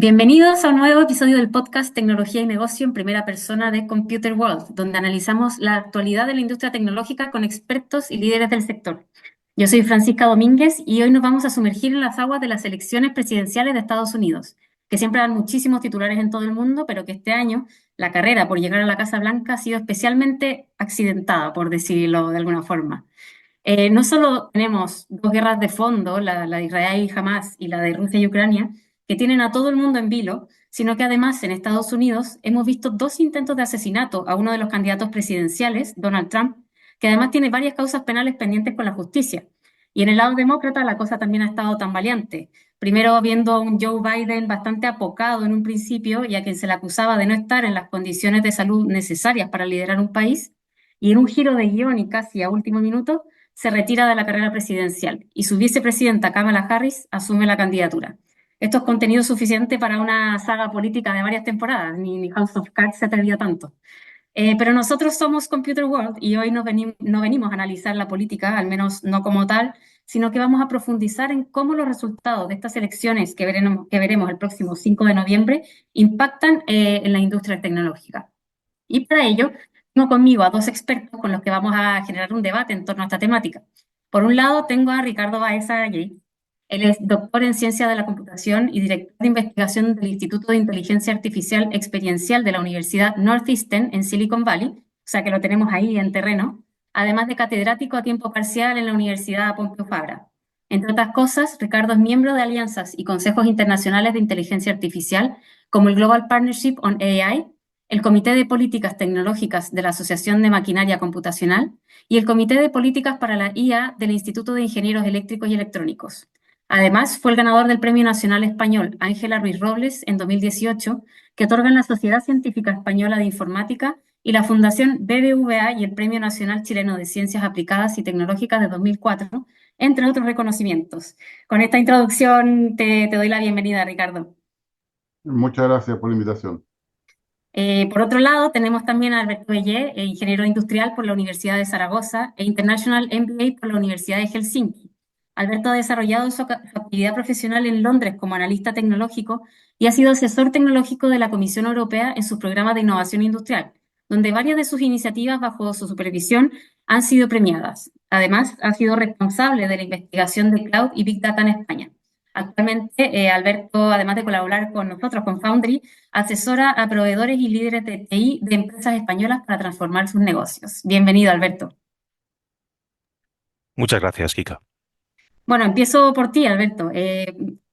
Bienvenidos a un nuevo episodio del podcast Tecnología y Negocio en primera persona de Computer World, donde analizamos la actualidad de la industria tecnológica con expertos y líderes del sector. Yo soy Francisca Domínguez y hoy nos vamos a sumergir en las aguas de las elecciones presidenciales de Estados Unidos, que siempre dan muchísimos titulares en todo el mundo, pero que este año la carrera por llegar a la Casa Blanca ha sido especialmente accidentada, por decirlo de alguna forma. No solo tenemos dos guerras de fondo, la de Israel y Hamas y la de Rusia y Ucrania, que tienen a todo el mundo en vilo, sino que además en Estados Unidos hemos visto dos intentos de asesinato a uno de los candidatos presidenciales, Donald Trump, que además tiene varias causas penales pendientes con la justicia. Y en el lado demócrata la cosa también ha estado tan valiente. Primero viendo a un Joe Biden bastante apocado en un principio y a quien se le acusaba de no estar en las condiciones de salud necesarias para liderar un país, y en un giro de guión y casi a último minuto, se retira de la carrera presidencial y su vicepresidenta Kamala Harris asume la candidatura. Esto es contenido suficiente para una saga política de varias temporadas, ni House of Cards se atrevía tanto. Pero nosotros somos Computer World y hoy no venimos a analizar la política, al menos no como tal, sino que vamos a profundizar en cómo los resultados de estas elecciones que veremos el próximo 5 de noviembre impactan en la industria tecnológica. Y para ello, tengo conmigo a dos expertos con los que vamos a generar un debate en torno a esta temática. Por un lado, tengo a Ricardo Baeza Ayei. Él es doctor en Ciencia de la Computación y director de investigación del Instituto de Inteligencia Artificial Experiencial de la Universidad Northeastern en Silicon Valley, o sea que lo tenemos ahí en terreno, además de catedrático a tiempo parcial en la Universidad Pompeu Fabra. Entre otras cosas, Ricardo es miembro de alianzas y consejos internacionales de inteligencia artificial, como el Global Partnership on AI, el Comité de Políticas Tecnológicas de la Asociación de Maquinaria Computacional y el Comité de Políticas para la IA del Instituto de Ingenieros Eléctricos y Electrónicos. Además, fue el ganador del Premio Nacional Español Ángela Ruiz Robles en 2018, que otorgan la Sociedad Científica Española de Informática y la Fundación BBVA y el Premio Nacional Chileno de Ciencias Aplicadas y Tecnológicas de 2004, entre otros reconocimientos. Con esta introducción te doy la bienvenida, Ricardo. Muchas gracias por la invitación. Por otro lado, tenemos también a Alberto Bellé, ingeniero industrial por la Universidad de Zaragoza e International MBA por la Universidad de Helsinki. Alberto ha desarrollado su actividad profesional en Londres como analista tecnológico y ha sido asesor tecnológico de la Comisión Europea en sus programas de innovación industrial, donde varias de sus iniciativas bajo su supervisión han sido premiadas. Además, ha sido responsable de la investigación de cloud y big data en España. Actualmente, Alberto, además de colaborar con nosotros, con Foundry, asesora a proveedores y líderes de TI de empresas españolas para transformar sus negocios. Bienvenido, Alberto. Muchas gracias, Kika. Bueno, empiezo por ti, Alberto.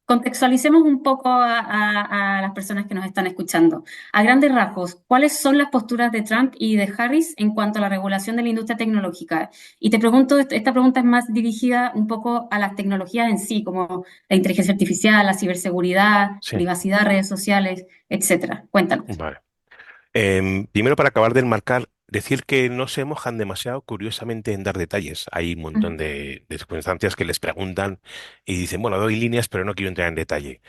Contextualicemos un poco a las personas que nos están escuchando. A grandes rasgos, ¿cuáles son las posturas de Trump y de Harris en cuanto a la regulación de la industria tecnológica? Y te pregunto, esta pregunta es más dirigida un poco a las tecnologías en sí, como la inteligencia artificial, la ciberseguridad, Sí, privacidad, redes sociales, etcétera. Cuéntanos. vale. Primero, para acabar de enmarcar, decir que no se mojan demasiado, curiosamente, en dar detalles. Hay un montón de circunstancias que les preguntan y dicen, bueno, doy líneas, pero no quiero entrar en detalle.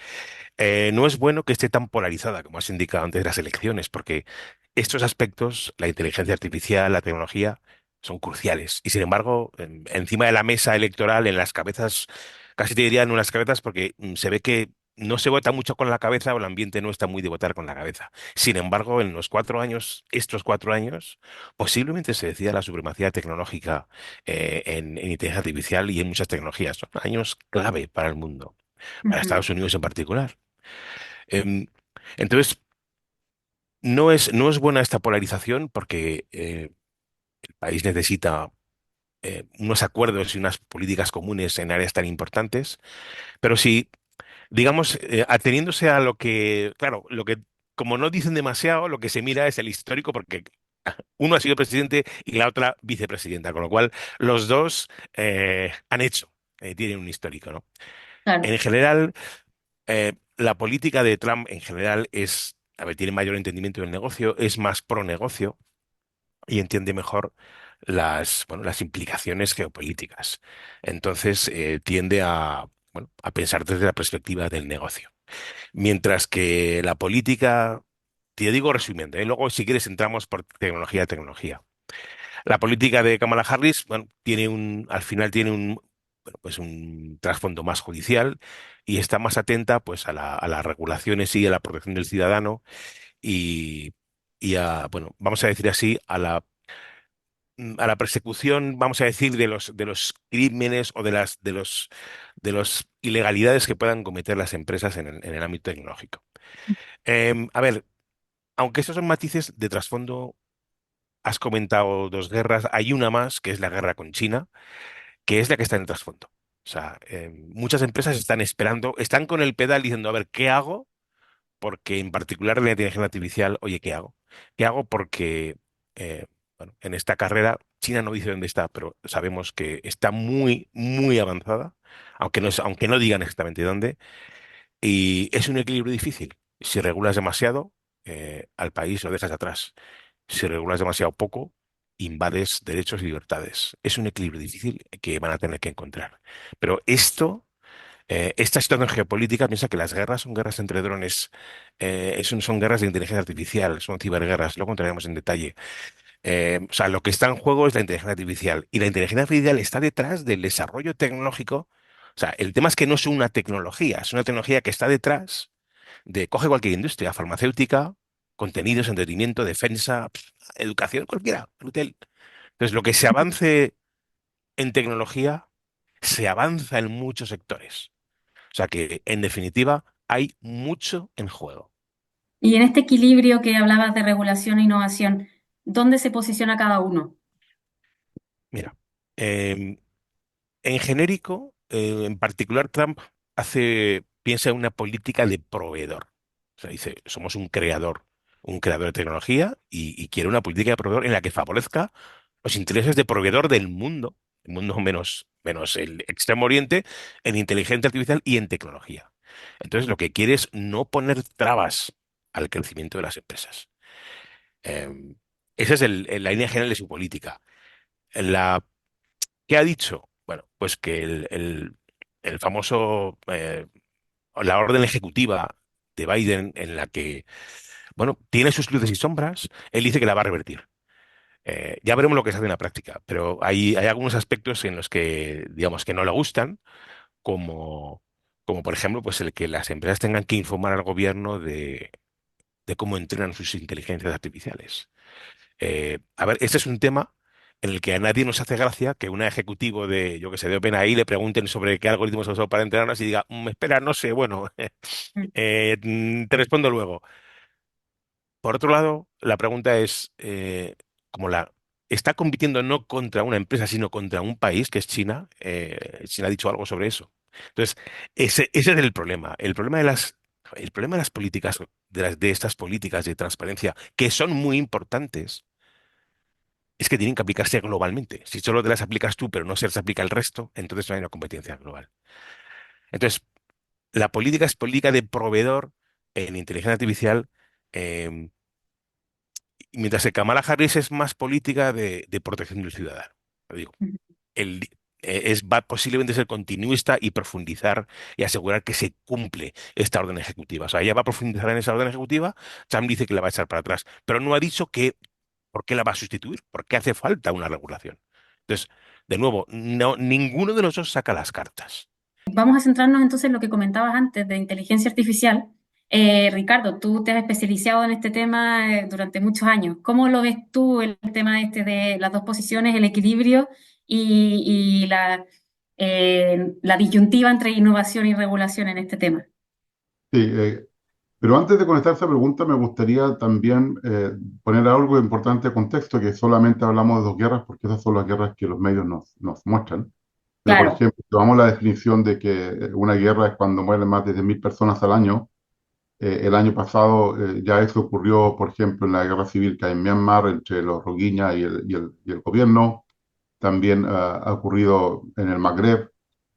No es bueno que esté tan polarizada, como has indicado antes de las elecciones, porque estos aspectos, la inteligencia artificial, la tecnología, son cruciales. Y sin embargo, encima de la mesa electoral, en las cabezas, casi te diría en unas cabezas, porque se ve que no se vota mucho con la cabeza o el ambiente no está muy de votar con la cabeza. Sin embargo, en los 4 años, estos 4 años, posiblemente se decida la supremacía tecnológica en inteligencia artificial y en muchas tecnologías. Son años clave para el mundo, para Ujú. Estados Unidos en particular. Em, entonces, no es buena esta polarización porque el país necesita unos acuerdos y unas políticas comunes en áreas tan importantes, pero si, digamos, ateniéndose a lo que, claro, lo que, como no dicen demasiado, lo que se mira es el histórico porque uno ha sido presidente y la otra vicepresidenta, con lo cual los dos han hecho, tienen un histórico, ¿no? Claro. En general, la política de Trump en general es, a ver, tiene mayor entendimiento del negocio, es más pro negocio y entiende mejor bueno, las implicaciones geopolíticas. Entonces, tiende bueno, a pensar desde la perspectiva del negocio. Mientras que la política, te digo resumiendo, luego si quieres entramos por tecnología a tecnología. La política de Kamala Harris, bueno, al final tiene bueno, pues un trasfondo más judicial y está más atenta pues a las regulaciones y a la protección del ciudadano y, y a, bueno, vamos a decir así, a la persecución, vamos a decir, de los crímenes o de los ilegalidades que puedan cometer las empresas en el ámbito tecnológico. A ver, aunque estos son matices de trasfondo, has comentado dos guerras, hay una más, que es la guerra con China, que es la que está en el trasfondo. O sea, muchas empresas están esperando, están con el pedal diciendo, a ver, ¿qué hago? Porque en particular en la inteligencia artificial, oye, ¿qué hago? ¿Qué hago? Porque, bueno, en esta carrera, China no dice dónde está, pero sabemos que está muy, muy avanzada, aunque no digan exactamente dónde, y es un equilibrio difícil. Si regulas demasiado, al país lo dejas atrás. Si regulas demasiado poco, invades derechos y libertades. Es un equilibrio difícil que van a tener que encontrar. Pero esta situación geopolítica piensa que las guerras son guerras entre drones, son guerras de inteligencia artificial, son ciberguerras, luego entraremos en detalle. O sea, lo que está en juego es la inteligencia artificial y la inteligencia artificial está detrás del desarrollo tecnológico. O sea, el tema es que no es una tecnología, es una tecnología que está detrás de, coge cualquier industria, farmacéutica, contenidos, entretenimiento, defensa, educación, cualquiera, retail. Entonces, lo que se avance en tecnología, se avanza en muchos sectores. O sea que, en definitiva, hay mucho en juego. Y en este equilibrio que hablabas de regulación e innovación, ¿dónde se posiciona cada uno? Mira, em, en genérico, en particular, Trump piensa en una política de proveedor. O sea, dice, somos un creador de tecnología y quiere una política de proveedor en la que favorezca los intereses de proveedor del mundo, el mundo menos el Extremo Oriente, en inteligencia artificial y en tecnología. Entonces, lo que quiere es no poner trabas al crecimiento de las empresas. Eh, Esa es la línea general de su política. La, ¿Qué ha dicho? Bueno, pues que el famoso, la orden ejecutiva de Biden en la que, bueno, tiene sus luces y sombras, él dice que la va a revertir. Ya veremos lo que se hace en la práctica, pero hay algunos aspectos en los que, digamos, que no le gustan, como, como por ejemplo, pues el que las empresas tengan que informar al gobierno de cómo entrenan sus inteligencias artificiales. A ver, este es un tema en el que a nadie nos hace gracia que un ejecutivo de, yo que sé, de OpenAI le pregunten sobre qué algoritmos se usado para entrenarnos y diga, espera, no sé, bueno, Mm. te respondo luego. Por otro lado, la pregunta es, como está compitiendo no contra una empresa, sino contra un país, que es China. China ha dicho algo sobre eso. Entonces, ese es el problema. El problema de las políticas, de estas políticas de transparencia, que son muy importantes, es que tienen que aplicarse globalmente. Si solo te las aplicas tú, pero no se las aplica el resto, entonces no hay una competencia global. Entonces, la política es política de proveedor en inteligencia artificial, eh, mientras que Kamala Harris es más política de protección del ciudadano. Lo digo, el, va posiblemente ser continuista y profundizar y asegurar que se cumple esta orden ejecutiva. O sea, ella va a profundizar en esa orden ejecutiva, Trump dice que la va a echar para atrás, pero no ha dicho por qué la va a sustituir, por qué hace falta una regulación. Entonces, de nuevo, ninguno de los dos saca las cartas. Vamos a centrarnos entonces en lo que comentabas antes de inteligencia artificial. Ricardo, tú te has especializado en este tema durante muchos años. ¿Cómo lo ves tú el tema este de las dos posiciones, el equilibrio y la disyuntiva entre innovación y regulación en este tema? Sí, pero antes de contestar esa pregunta, me gustaría también poner algo importante de contexto, que solamente hablamos de dos guerras, porque esas son las guerras que los medios nos muestran. Pero, por Claro. ejemplo, si tomamos la definición de que una guerra es cuando mueren más de 10.000 personas al año. El año pasado ya eso ocurrió, por ejemplo, en la guerra civil que hay en Myanmar entre los Rohingya y el gobierno. También ha ocurrido en el Magreb,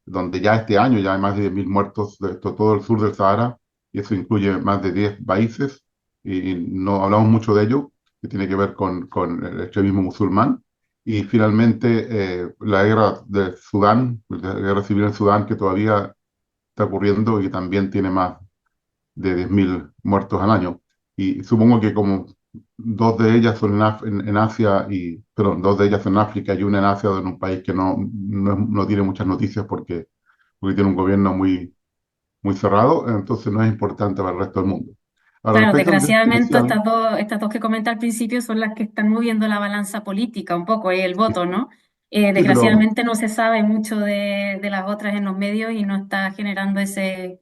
donde ya este año ya hay más de 10.000 muertos de todo el sur del Sahara, y eso incluye más de 10 países, y no hablamos mucho de ello, que tiene que ver con el extremismo musulmán. Y finalmente la guerra de Sudán, la guerra civil en Sudán, que todavía está ocurriendo y que también tiene más de 10.000 muertos al año. Y supongo que como dos de ellas son en Asia perdón, dos de ellas son en África y una en Asia, en un país que no tiene muchas noticias porque tiene un gobierno muy cerrado, entonces no es importante para el resto del mundo. Ahora, Claro, respecto a la inteligencia desgraciadamente artificial, estas dos que comenté al principio son las que están moviendo la balanza política un poco, el voto, ¿no? sí, pero Desgraciadamente no se sabe mucho de las otras en los medios y no está generando ese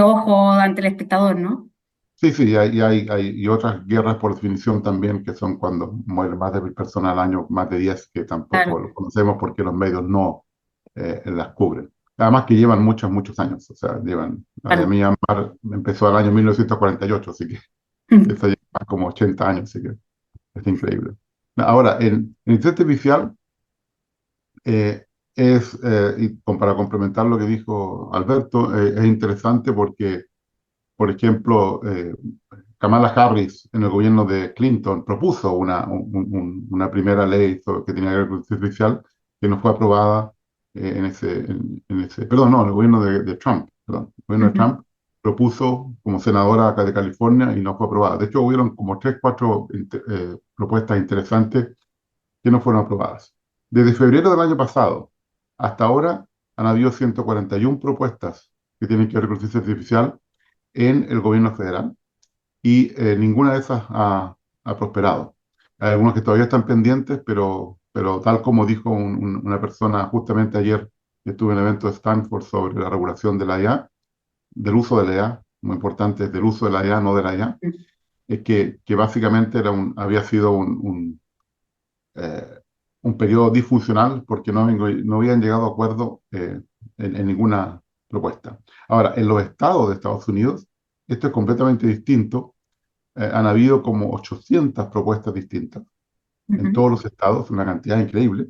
ojo ante el espectador, ¿no? sí, sí, y otras guerras por definición también, que son cuando mueren más de 1.000 personas al año, más de 10 que tampoco Claro, lo conocemos porque los medios no las cubren. Además que llevan muchos, muchos años, o sea, la de claro. Myanmar empezó el año 1948, así que eso lleva como 80 años, así que es increíble. Ahora, en inteligencia artificial eh, para complementar lo que dijo Alberto, es interesante porque, por ejemplo, Kamala Harris en el gobierno de Clinton propuso una primera ley que tenía que ver con inteligencia artificial que no fue aprobada perdón, no, el gobierno de Trump, perdón, el gobierno de Ujú, Trump propuso como senadora acá de California y no fue aprobada. De hecho, hubieron como tres, cuatro propuestas interesantes que no fueron aprobadas. Desde febrero del año pasado hasta ahora han habido 141 propuestas que tienen que ver con inteligencia artificial en el gobierno federal y ninguna de esas ha prosperado. Hay algunos que todavía están pendientes, pero tal como dijo una persona justamente ayer que estuve en el evento de Stanford sobre la regulación de la IA, del uso de la IA, muy importante, es del uso de la IA, no de la IA, es que básicamente había sido eh, un periodo disfuncional porque no habían llegado a acuerdo en ninguna propuesta. Ahora, en los estados de Estados Unidos, esto es completamente distinto. Han habido como 800 propuestas distintas en ujú, todos los estados, una cantidad increíble.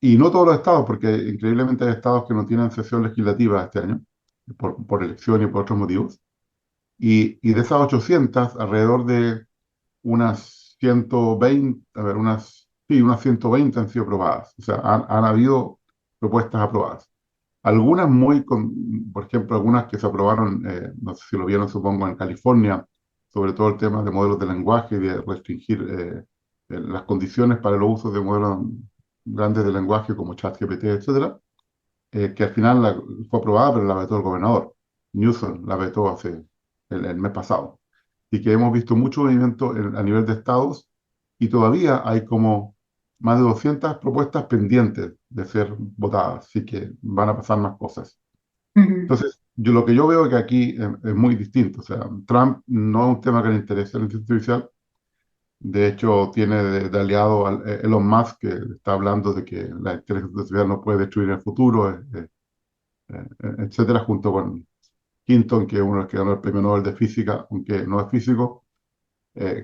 Y no todos los estados, porque increíblemente hay estados que no tienen sesión legislativa este año, por elección y por otros motivos. Y de esas 800, alrededor de unas 120, a ver, sí, unas 120 han sido aprobadas. O sea, han habido propuestas aprobadas. Algunas por ejemplo, algunas que se aprobaron, no sé si lo vieron, supongo, en California, sobre todo el tema de modelos de lenguaje y de restringir las condiciones para los usos de modelos grandes de lenguaje como ChatGPT, etcétera, que al final fue aprobada, pero la vetó el gobernador. Newsom la vetó hace el mes pasado. Y que hemos visto mucho movimiento a nivel de estados y todavía hay como más de 200 propuestas pendientes de ser votadas, así que van a pasar más cosas. ujú. Entonces, lo que yo veo que aquí es muy distinto. O sea, Trump no es un tema que le interese a la inteligencia artificial. De hecho, tiene de aliado a Elon Musk, que está hablando de que la inteligencia artificial no puede destruir el futuro, etcétera, junto con Hinton, que es uno de los que ganó el premio Nobel de Física, aunque no es físico.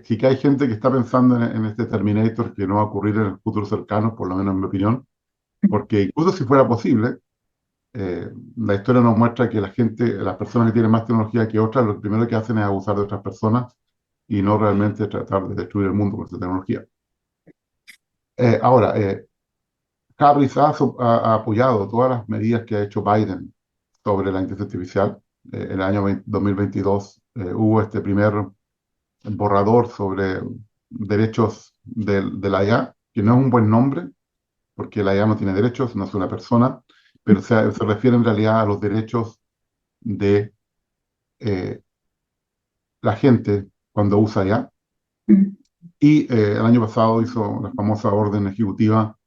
Sí que hay gente que está pensando en este Terminator que no va a ocurrir en el futuro cercano, por lo menos en mi opinión, porque incluso si fuera posible, la historia nos muestra que las personas que tienen más tecnología que otras, lo primero que hacen es abusar de otras personas y no realmente tratar de destruir el mundo con esa tecnología. Ahora, Harris ha apoyado todas las medidas que ha hecho Biden sobre la inteligencia artificial. En el año 2022 hubo este primer borrador sobre derechos de la IA, que no es un buen nombre, porque la IA no tiene derechos, no es una persona, pero se refiere en realidad a los derechos de eh, la gente cuando usa IA. Ujú, Y el año pasado hizo la famosa orden ejecutiva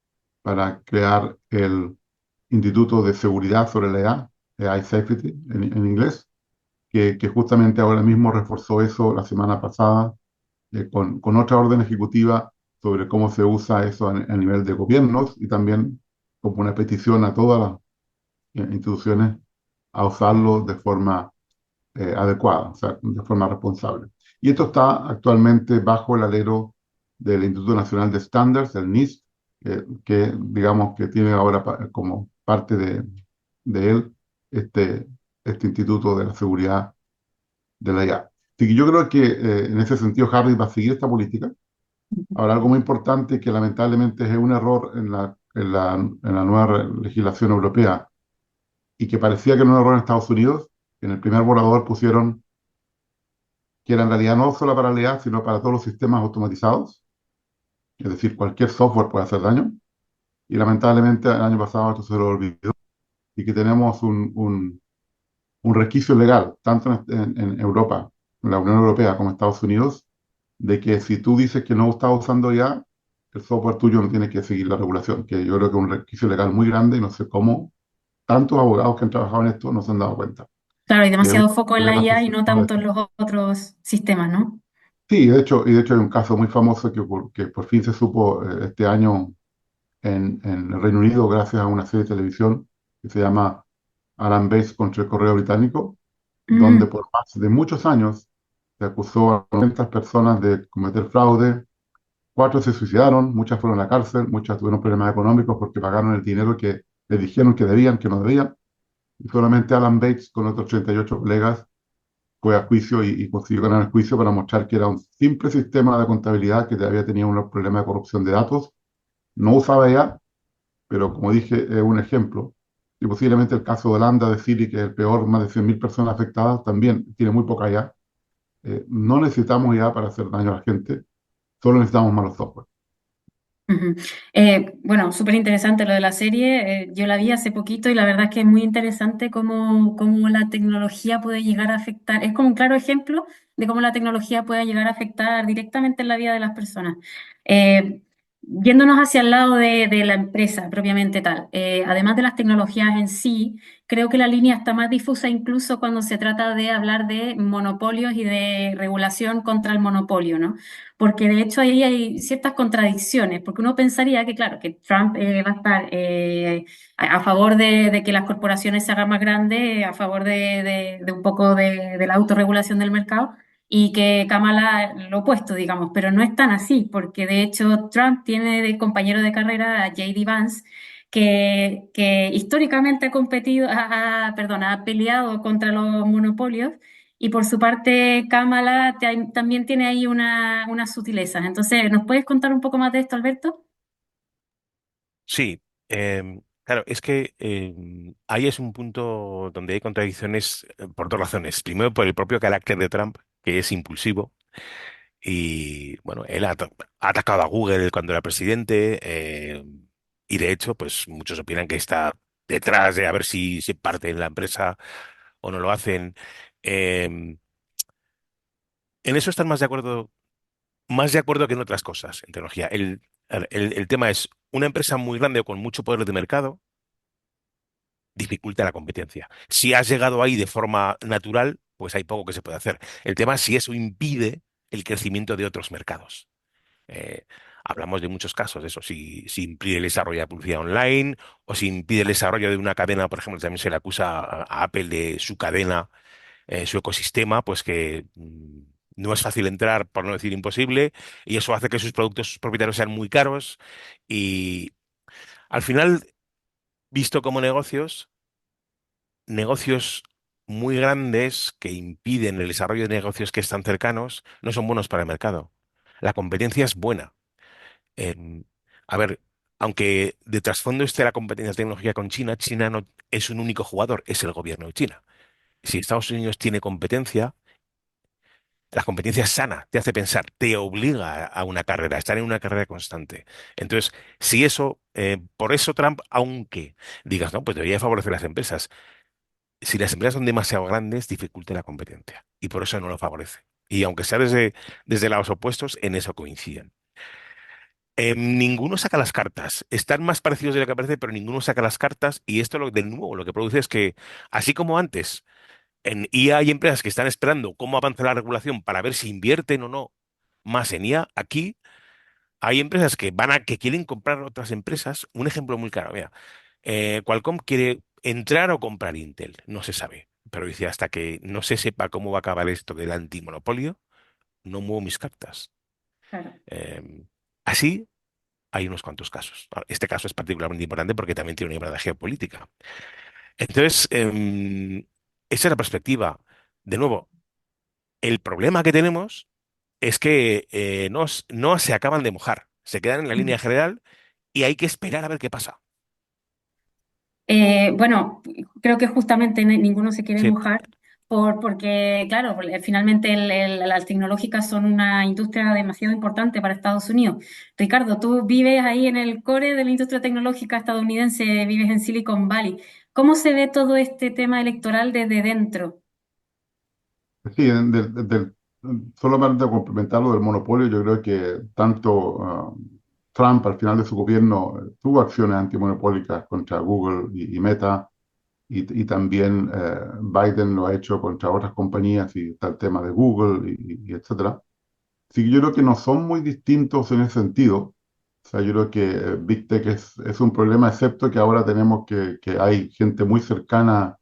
para crear el Instituto de Seguridad sobre la IA, AI Safety en inglés, que justamente ahora mismo reforzó eso la semana pasada con otra orden ejecutiva sobre cómo se usa eso a nivel de gobiernos y también como una petición a todas las instituciones a usarlo de forma adecuada, o sea, de forma responsable. Y esto está actualmente bajo el alero del Instituto Nacional de Standards, el NIST, que digamos que tiene ahora como parte de él este, este Instituto de la Seguridad de la IA. Así que yo creo que en ese sentido Harris va a seguir esta política. Ahora, algo muy importante que lamentablemente es un error en la nueva legislación europea y que parecía que era un error en Estados Unidos, en el primer borrador pusieron que era en realidad no solo para realidad, sino para todos los sistemas automatizados, es decir, cualquier software puede hacer daño, y lamentablemente el año pasado esto se lo olvidó, y que tenemos un resquicio legal, tanto en Europa, en la Unión Europea como en Estados Unidos, de que si tú dices que no estás usando ya, el software tuyo no tiene que seguir la regulación, que yo creo que es un resquicio legal muy grande y no sé cómo tantos abogados que han trabajado en esto no se han dado cuenta, Claro, hay que es un demasiado foco en la problema IA y no sistémico. tanto en los otros sistemas, ¿no? Sí, de hecho hay un caso muy famoso que por fin se supo este año en el Reino Unido gracias a una serie de televisión que se llama Alan Bates contra el Correo Británico, donde Mm, por más de muchos años se acusó a 90 personas de cometer fraude, cuatro se suicidaron, muchas fueron a la cárcel, muchas tuvieron problemas económicos porque pagaron el dinero que les dijeron que debían, que no debían, y solamente Alan Bates con otros 38 colegas fue a juicio y consiguió ganar el juicio para mostrar que era un simple sistema de contabilidad que todavía tenía unos problemas de corrupción de datos, no usaba IA, pero como dije, es un ejemplo. Y posiblemente el caso de Holanda, de Siri, que es el peor, más de 100.000 personas afectadas, también tiene muy poca IA. No necesitamos IA para hacer daño a la gente, solo necesitamos malos software. ujú. Bueno, súper interesante lo de la serie. Yo la vi hace poquito y la verdad es que es muy interesante cómo la tecnología puede llegar a afectar. Es como un claro ejemplo de cómo la tecnología puede llegar a afectar directamente en la vida de las personas. Eh, Yéndonos hacia el lado de la empresa propiamente tal, además de las tecnologías en sí, creo que la línea está más difusa incluso cuando se trata de hablar de monopolios y de regulación contra el monopolio, ¿no? Porque de hecho ahí hay ciertas contradicciones, porque uno pensaría que, claro, que Trump va a estar a favor de que las corporaciones se hagan más grandes, a favor de un poco de la autorregulación del mercado, y que Kamala lo opuesto, digamos, pero no es tan así, porque de hecho Trump tiene de compañero de carrera a J.D. Vance, que históricamente ha competido, perdón, ha peleado contra los monopolios y por su parte, Kamala también tiene ahí unas sutilezas. Entonces, ¿nos puedes contar un poco más de esto, Alberto? Sí, claro, es que ahí es un punto donde hay contradicciones por dos razones. Primero, por el propio carácter de Trump, que es impulsivo. Y bueno, él ha atacado a Google cuando era presidente. Y de hecho, pues muchos opinan que está detrás de a ver si se parte en la empresa o no lo hacen. Em, en eso están más de acuerdo que en otras cosas en tecnología. El tema es una empresa muy grande o con mucho poder de mercado dificulta la competencia. Si has llegado ahí de forma natural, pues hay poco que se puede hacer. El tema es si eso impide el crecimiento de otros mercados. Eh, Hablamos de muchos casos de eso, si impide el desarrollo de publicidad online o si impide el desarrollo de una cadena, por ejemplo, también se le acusa a Apple de su cadena, su ecosistema, pues que no es fácil entrar, por no decir imposible, y eso hace que sus productos propietarios sean muy caros y al final, visto como negocios muy grandes que impiden el desarrollo de negocios que están cercanos, no son buenos para el mercado. La competencia es buena. Em, a ver, aunque de trasfondo esté la competencia tecnológica con China, China no es un único jugador, es el gobierno de China. Si Estados Unidos tiene competencia, la competencia es sana, te hace pensar, te obliga a una carrera, a estar en una carrera constante. Entonces, si eso, por eso Trump, aunque digas, no, pues debería favorecer a las empresas, si las empresas son demasiado grandes, dificulta la competencia y por eso no lo favorece. Y aunque sea desde lados opuestos, en eso coinciden. Ninguno saca las cartas. Están más parecidos de lo que parece, pero ninguno saca las cartas. Y esto de nuevo lo que produce es que, así como antes, en IA hay empresas que están esperando cómo avanza la regulación para ver si invierten o no más en IA, aquí hay empresas que quieren comprar otras empresas. Un ejemplo muy claro, mira, Qualcomm quiere entrar o comprar Intel, no se sabe. Pero dice, hasta que no se sepa cómo va a acabar esto del antimonopolio, no muevo mis cartas. Claro. Así hay unos cuantos casos. Ahora, este caso es particularmente importante porque también tiene una importancia geopolítica. Entonces, esa es la perspectiva. De nuevo, el problema que tenemos es que no se acaban de mojar, se quedan en la línea general y hay que esperar a ver qué pasa. Bueno, creo que justamente ninguno se quiere Sí, mojar, Porque, claro, finalmente las tecnológicas son una industria demasiado importante para Estados Unidos. Ricardo, tú vives ahí en el core de la industria tecnológica estadounidense, vives en Silicon Valley. ¿Cómo se ve todo este tema electoral desde dentro? Sí, solamente complementar lo del monopolio, yo creo que tanto Trump al final de su gobierno tuvo acciones antimonopólicas contra Google y Meta, y también Biden lo ha hecho contra otras compañías y está el tema de Google y etcétera. Así que yo creo que no son muy distintos en ese sentido. O sea, yo creo que Big Tech es un problema, excepto que ahora tenemos que hay gente muy cercana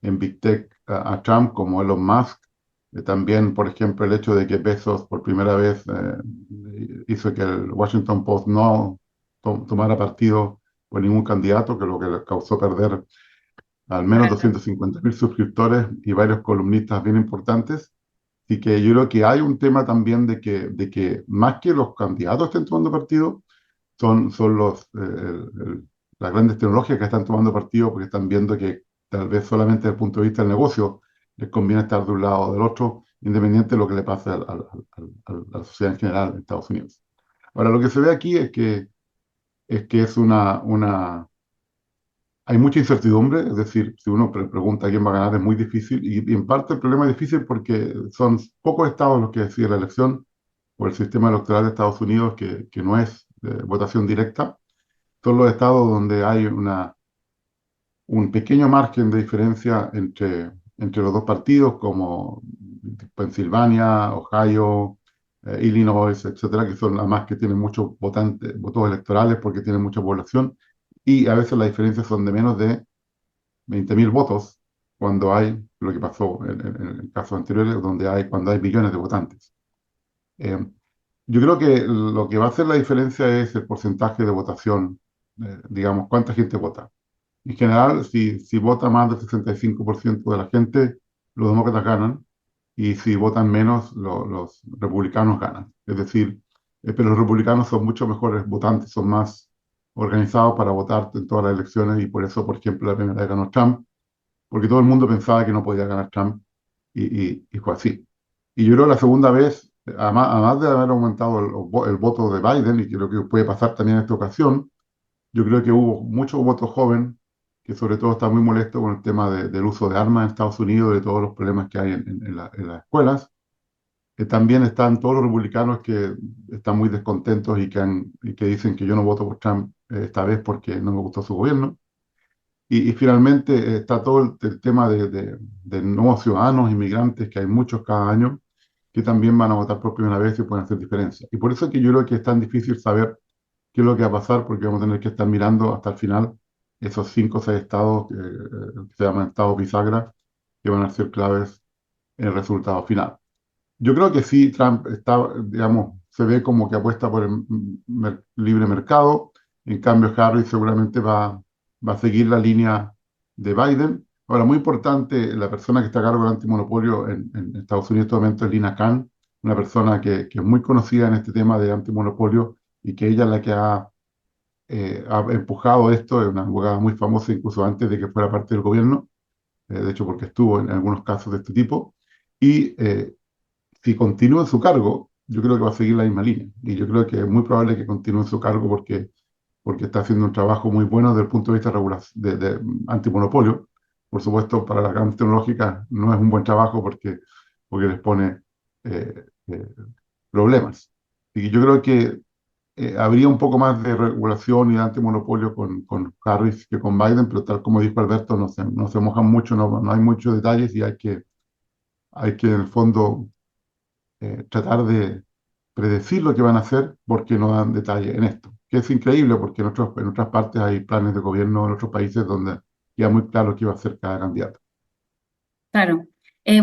en Big Tech a Trump, como Elon Musk. También, por ejemplo, el hecho de que Bezos por primera vez hizo que el Washington Post no tomara partido por ningún candidato, que lo que le causó perder al menos Claro. 250.000 suscriptores y varios columnistas bien importantes. Así que yo creo que hay un tema también de que más que los candidatos estén tomando partido, son las grandes tecnologías que están tomando partido porque están viendo que tal vez solamente desde el punto de vista del negocio les conviene estar de un lado o del otro, independiente de lo que le pase a la sociedad en general en Estados Unidos. Ahora, lo que se ve aquí es que hay mucha incertidumbre, es decir, si uno pregunta quién va a ganar es muy difícil, y en parte el problema es difícil porque son pocos estados los que deciden la elección por el sistema electoral de Estados Unidos, que no es votación directa. Son los estados donde hay un pequeño margen de diferencia entre los dos partidos, como Pensilvania, Ohio, Illinois, etcétera, que son las más que tienen muchos votantes, votos electorales porque tienen mucha población, y a veces las diferencias son de menos de 20.000 votos cuando hay lo que pasó en casos anteriores, cuando hay millones de votantes. Eh, yo creo que lo que va a hacer la diferencia es el porcentaje de votación, digamos, cuánta gente vota. En general, si vota más del 65% de la gente, los demócratas ganan, y si votan menos, los republicanos ganan. Es decir, pero los republicanos son mucho mejores votantes, son más organizados para votar en todas las elecciones, y por eso, por ejemplo, la primera vez ganó Trump, porque todo el mundo pensaba que no podía ganar Trump, y fue así. Y yo creo que la segunda vez, además de haber aumentado el voto de Biden, y creo que puede pasar también en esta ocasión, yo creo que hubo muchos votos jóvenes que sobre todo están muy molestos con el tema del uso de armas en Estados Unidos, de todos los problemas que hay en las escuelas. También están todos los republicanos que están muy descontentos y que dicen que yo no voto por Trump esta vez porque no me gustó su gobierno. Y finalmente está todo el tema de nuevos ciudadanos, inmigrantes, que hay muchos cada año, que también van a votar por primera vez y pueden hacer diferencia. Y por eso es que yo creo que es tan difícil saber qué es lo que va a pasar, porque vamos a tener que estar mirando hasta el final esos 5 o 6 estados que se llaman estados bisagra, que van a ser claves en el resultado final. Yo creo que sí, Trump está, digamos, se ve como que apuesta por el libre mercado. En cambio, Harris seguramente va a seguir la línea de Biden. Ahora, muy importante, la persona que está a cargo del antimonopolio en Estados Unidos en este momento es Lina Khan, una persona que es muy conocida en este tema de antimonopolio, y que ella es la que ha empujado esto, es una abogada muy famosa incluso antes de que fuera parte del gobierno, de hecho porque estuvo en algunos casos de este tipo, y si continúa en su cargo, yo creo que va a seguir la misma línea. Y yo creo que es muy probable que continúe en su cargo porque está haciendo un trabajo muy bueno desde el punto de vista de antimonopolio. Por supuesto, para las grandes tecnológicas no es un buen trabajo porque les pone eh, problemas. Y yo creo que habría un poco más de regulación y de antimonopolio con Harris que con Biden, pero tal como dijo Alberto, no se mojan mucho, no hay muchos detalles, y hay que en el fondo tratar de predecir lo que van a hacer porque no dan detalle en esto. Que es increíble porque en otras partes hay planes de gobierno en otros países donde queda muy claro qué va a hacer cada candidato. Claro.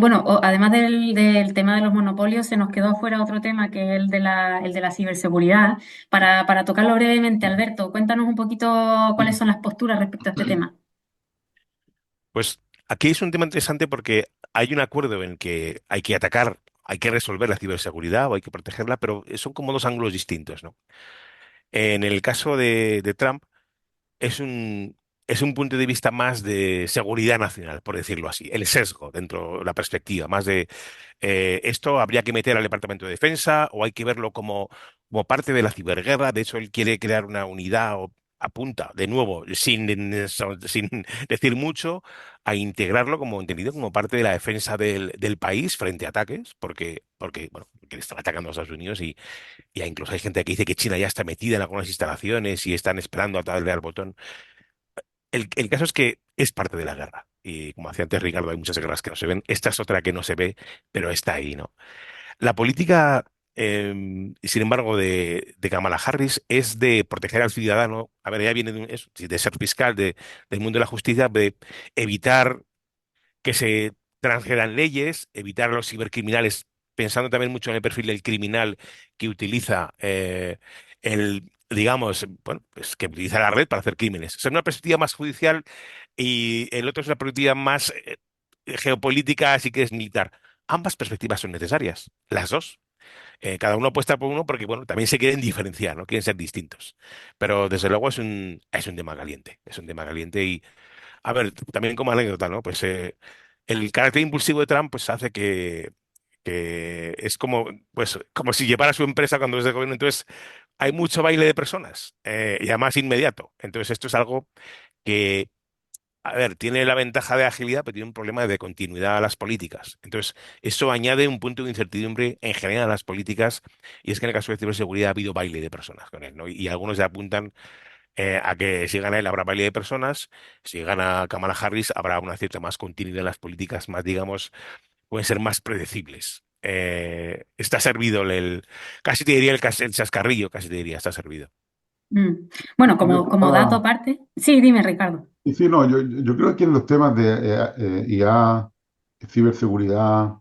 Bueno, además del tema de los monopolios, se nos quedó fuera otro tema que es el de la ciberseguridad. Para tocarlo brevemente, Alberto, cuéntanos un poquito cuáles son las posturas respecto a este tema. Pues aquí es un tema interesante porque hay un acuerdo en que hay que atacar, hay que resolver la ciberseguridad o hay que protegerla, pero son como dos ángulos distintos, ¿no? En el caso de Trump, es un, es un punto de vista más de seguridad nacional, por decirlo así, el sesgo dentro de la perspectiva, más de esto habría que meter al Departamento de Defensa o hay que verlo como parte de la ciberguerra. De hecho, él quiere crear una unidad o apunta, de nuevo, sin decir mucho, a integrarlo como entendido como parte de la defensa del país frente a ataques, bueno, porque le están atacando a Estados Unidos y incluso hay gente que dice que China ya está metida en algunas instalaciones y están esperando a darle al botón. El caso es que es parte de la guerra. Y como hacía antes Ricardo, hay muchas guerras que no se ven. Esta es otra que no se ve, pero está ahí, ¿no? La política, sin embargo, de Kamala Harris es de proteger al ciudadano. A ver, ella viene de ser fiscal del mundo de la justicia, de evitar que se transgredan leyes, evitar a los cibercriminales, pensando también mucho en el perfil del criminal que utiliza digamos, bueno, pues que utiliza la red para hacer crímenes. O sea, una perspectiva más judicial y el otro es una perspectiva más geopolítica, así que es militar. Ambas perspectivas son necesarias, las dos. Cada uno apuesta por uno porque, bueno, también se quieren diferenciar, no quieren ser distintos. Pero desde luego es un tema caliente, es un tema caliente y, a ver, también como anécdota, ¿no? Pues el carácter impulsivo de Trump pues hace que es como si llevara su empresa cuando es de gobierno. Entonces, hay mucho baile de personas y además inmediato. Entonces, esto es algo que, a ver, tiene la ventaja de agilidad, pero tiene un problema de continuidad a las políticas. Entonces, eso añade un punto de incertidumbre en general a las políticas, y es que en el caso de ciberseguridad ha habido baile de personas con él, ¿no? Y algunos ya apuntan a que si gana él habrá baile de personas, si gana Kamala Harris habrá una cierta más continuidad en las políticas, más, digamos, pueden ser más predecibles. Está servido casi te diría el chascarrillo, casi te diría, está servido. Mm. Bueno, Yo como dato estaba, aparte, sí, dime, Ricardo. y sí, no, yo creo que en los temas de IA, ciberseguridad,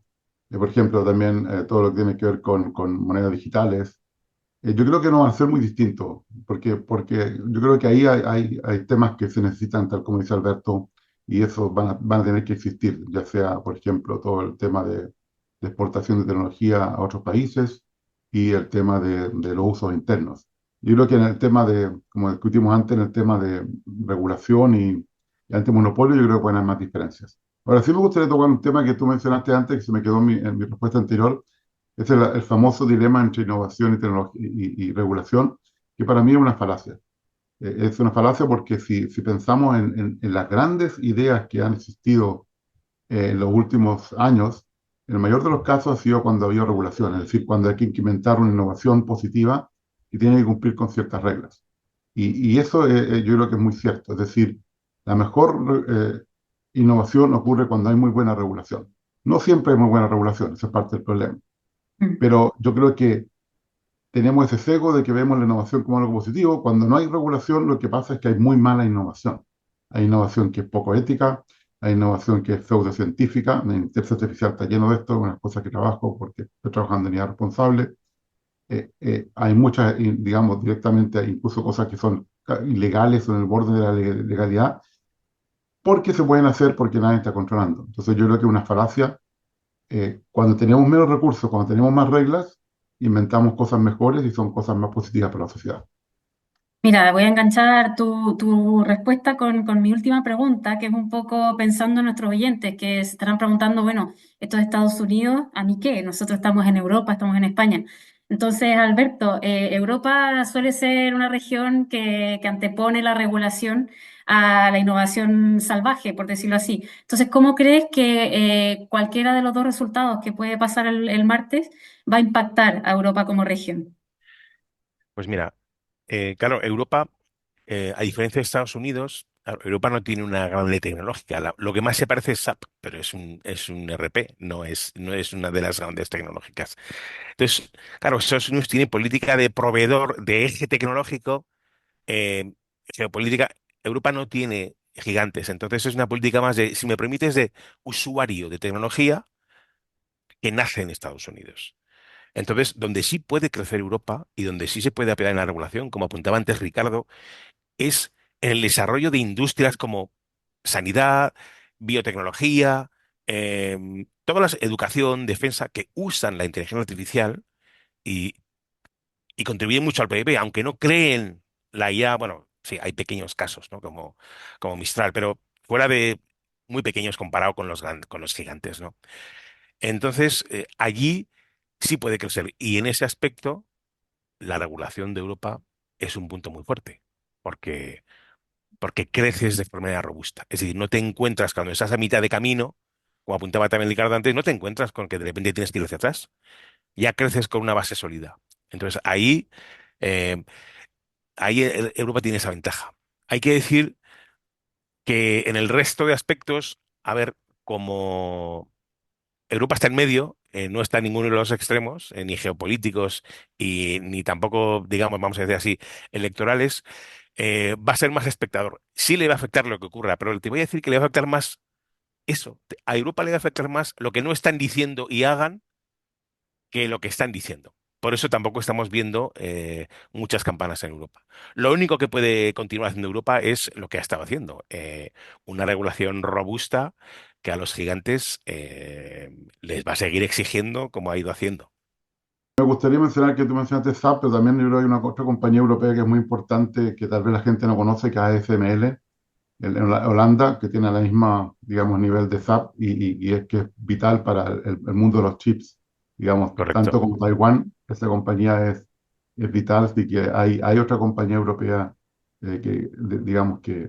por ejemplo, también todo lo que tiene que ver con monedas digitales, yo creo que no van a ser muy distintos, porque yo creo que ahí hay temas que se necesitan, tal como dice Alberto, y esos van a tener que existir, ya sea, por ejemplo, todo el tema de exportación de tecnología a otros países y el tema de los usos internos. Yo creo que en el tema como discutimos antes, en el tema de regulación y antimonopolio, yo creo que pueden haber más diferencias. Ahora sí me gustaría tocar un tema que tú mencionaste antes, que se me quedó en mi respuesta anterior, es el famoso dilema entre innovación y regulación, que para mí es una falacia. Es una falacia porque si pensamos en las grandes ideas que han existido en los últimos años, en el mayor de los casos ha sido cuando ha habido regulación, es decir, cuando hay que implementar una innovación positiva y tiene que cumplir con ciertas reglas. Y eso yo creo que es muy cierto, es decir, la mejor innovación ocurre cuando hay muy buena regulación. No siempre hay muy buena regulación, esa es parte del problema. Mm. Pero yo creo que tenemos ese sesgo de que vemos la innovación como algo positivo. Cuando no hay regulación, lo que pasa es que hay muy mala innovación. Hay innovación que es poco ética, hay innovación que es pseudocientífica. La inteligencia artificial está lleno de esto, es una cosa que trabajo porque estoy trabajando en IA responsable. Hay muchas, digamos, directamente, incluso cosas que son ilegales o en el borde de la legalidad, porque se pueden hacer porque nadie está controlando. Entonces yo creo que es una falacia cuando tenemos menos recursos, cuando tenemos más reglas, inventamos cosas mejores y son cosas más positivas para la sociedad. Mira, voy a enganchar tu respuesta con mi última pregunta, que es un poco pensando en nuestros oyentes que se estarán preguntando, bueno, esto es Estados Unidos, ¿a mí qué? Nosotros estamos en Europa, estamos en España. Entonces, Alberto, Europa suele ser una región que antepone la regulación a la innovación salvaje, por decirlo así. Entonces, ¿cómo crees que cualquiera de los dos resultados que puede pasar el martes va a impactar a Europa como región? Pues mira, claro, Europa, a diferencia de Estados Unidos, claro, Europa no tiene una gran ley tecnológica. Lo que más se parece es SAP, pero es un RP, no es una de las grandes tecnológicas. Entonces, claro, Estados Unidos tiene política de proveedor de eje tecnológico, eh, geopolítica. Europa no tiene gigantes, entonces es una política más de, si me permites, de usuario de tecnología que nace en Estados Unidos. Entonces, donde sí puede crecer Europa y donde sí se puede apoyar en la regulación, como apuntaba antes Ricardo, es en el desarrollo de industrias como sanidad, biotecnología, toda la educación, defensa, que usan la inteligencia artificial y, y contribuyen mucho al PIB, aunque no creen la IA, bueno, sí, hay pequeños casos, ¿no? Como Mistral, pero fuera de muy pequeños comparado con con los gigantes, ¿no? Entonces, allí sí puede crecer. Y en ese aspecto, la regulación de Europa es un punto muy fuerte, porque, porque creces de forma robusta. Es decir, no te encuentras cuando estás a mitad de camino, como apuntaba también Ricardo antes, no te encuentras con que de repente tienes que ir hacia atrás. Ya creces con una base sólida. Entonces, eh, ahí Europa tiene esa ventaja. Hay que decir que en el resto de aspectos, a ver, como Europa está en medio, no está en ninguno de los extremos, ni geopolíticos y ni tampoco, digamos, vamos a decir así, electorales, va a ser más espectador. Sí le va a afectar lo que ocurra, pero te voy a decir que le va a afectar más eso. A Europa le va a afectar más lo que no están diciendo y hagan que lo que están diciendo. Por eso tampoco estamos viendo muchas campanas en Europa. Lo único que puede continuar haciendo Europa es lo que ha estado haciendo, una regulación robusta que a los gigantes les va a seguir exigiendo como ha ido haciendo. Me gustaría mencionar que tú mencionaste SAP, pero también yo creo que hay una otra compañía europea que es muy importante, que tal vez la gente no conoce, que es ASML, en Holanda, que tiene la misma, digamos, nivel de SAP y es que es vital para el mundo de los chips, digamos, tanto Correcto. como Taiwán, esa compañía es vital, así que hay otra compañía europea digamos, que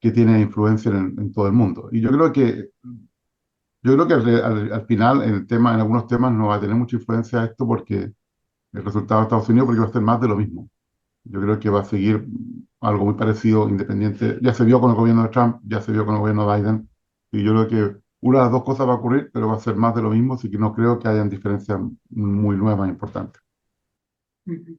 tiene influencia en todo el mundo. Y yo creo que al final en algunos temas no va a tener mucha influencia esto porque el resultado de Estados Unidos, porque va a ser más de lo mismo. Yo creo que va a seguir algo muy parecido, independiente. Ya se vio con el gobierno de Trump, ya se vio con el gobierno de Biden. Y yo creo que una de las dos cosas va a ocurrir, pero va a ser más de lo mismo, así que no creo que hayan diferencias muy nuevas e importantes. Ujú.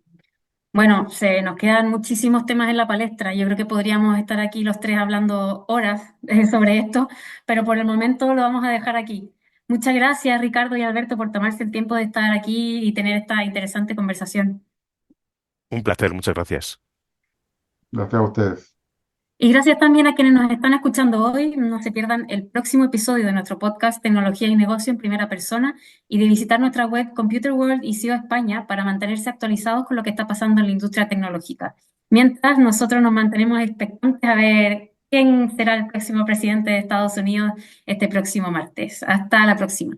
Bueno, se nos quedan muchísimos temas en la palestra. Yo creo que podríamos estar aquí los tres hablando horas sobre esto, pero por el momento lo vamos a dejar aquí. Muchas gracias, Ricardo y Alberto, por tomarse el tiempo de estar aquí y tener esta interesante conversación. Un placer, muchas gracias. Gracias a ustedes. Y gracias también a quienes nos están escuchando hoy. No se pierdan el próximo episodio de nuestro podcast Tecnología y Negocio en Primera Persona y de visitar nuestra web Computer World y SEO España para mantenerse actualizados con lo que está pasando en la industria tecnológica. Mientras nosotros nos mantenemos expectantes a ver quién será el próximo presidente de Estados Unidos este próximo martes. Hasta la próxima.